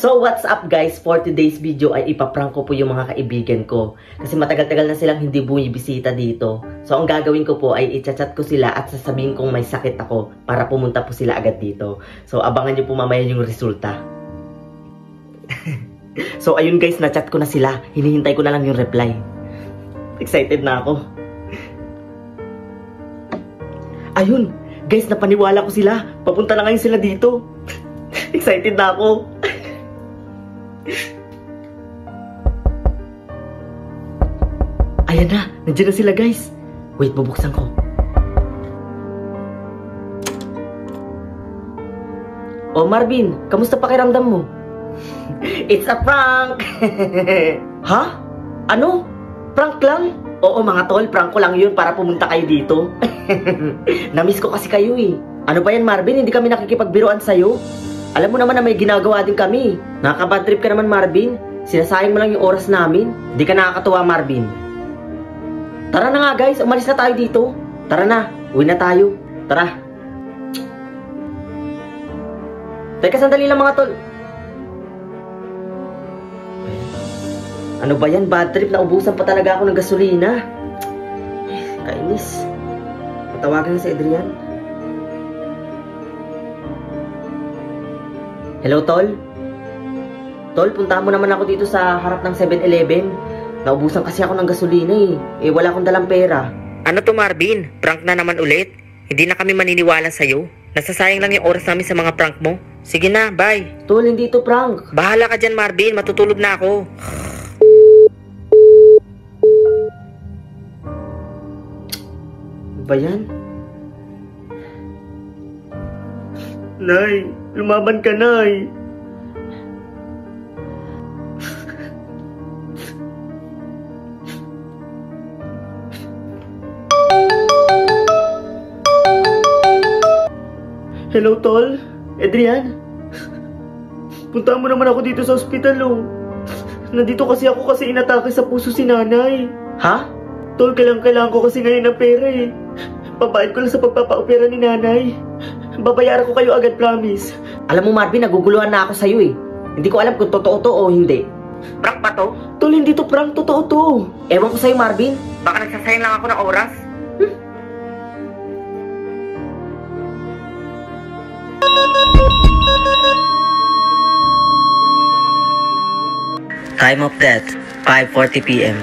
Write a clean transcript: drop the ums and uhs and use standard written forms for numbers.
So what's up guys, for today's video ay ipaprank ko po yung mga kaibigan ko. Kasi matagal-tagal na silang hindi bumibisita dito. So ang gagawin ko po ay i-chat ko sila at sasabihin kong may sakit ako para pumunta po sila agad dito. So abangan nyo po mamaya yung resulta. So ayun guys, na-chat ko na sila. Hinihintay ko na lang yung reply. Excited na ako. Ayun, guys, napaniwala ko sila. Papunta na ngayon sila dito. Excited na ako. Ayan na, nandiyan na sila guys. Wait, bubuksan ko. Oh Marvin, kamusta pakiramdam mo? It's a prank! Ha? Ano? Prank lang? Oo mga tol, prank ko lang yun para pumunta kayo dito. Namiss ko kasi kayo eh. Ano ba yan Marvin, hindi kami nakikipagbiruan sa'yo? Alam mo naman na may ginagawa din kami. Nakaka-bad trip ka naman Marvin. Sinasayang mo lang yung oras namin. Hindi ka nakakatuwa Marvin. Tara na nga guys, umalis na tayo dito. Tara na, uwi na tayo. Tara. Teka, sandali lang mga tol. Ano ba yan? Bad trip, naubusan pa talaga ako ng gasolina. Kainis. Patawagan na si Adrian. Hello, Tol? Tol, puntahan mo naman ako dito sa harap ng 7-Eleven. Naubusan kasi ako ng gasolina eh. Wala akong dalang pera. Ano to, Marvin? Prank na naman ulit? Hindi na kami maniniwala sa'yo. Nasasayang lang yung oras namin sa mga prank mo. Sige na, bye. Tol, hindi to prank. Bahala ka dyan, Marvin. Matutulog na ako. Ano ba yan? Nay, lumaban ka, Nay. Hello, Tol? Adrian? Puntahan mo naman ako dito sa ospital, oh. Nandito kasi ako kasi inatake sa puso si nanay. Ha? Tol, kailangan ko kasi ngayon ng pera eh. Pabayad ko lang sa pagpapaopera ni nanay. Babayaran ko kayo agad, promise. Alam mo Marvin, naguguluhan na ako sa'yo eh. Hindi ko alam kung totoo to o hindi. Prank ba to? Tol, hindi to prank, totoo to. Ewan ko sa'yo Marvin. Baka nagsasayang lang ako ng oras. Time of death, 5:40 PM.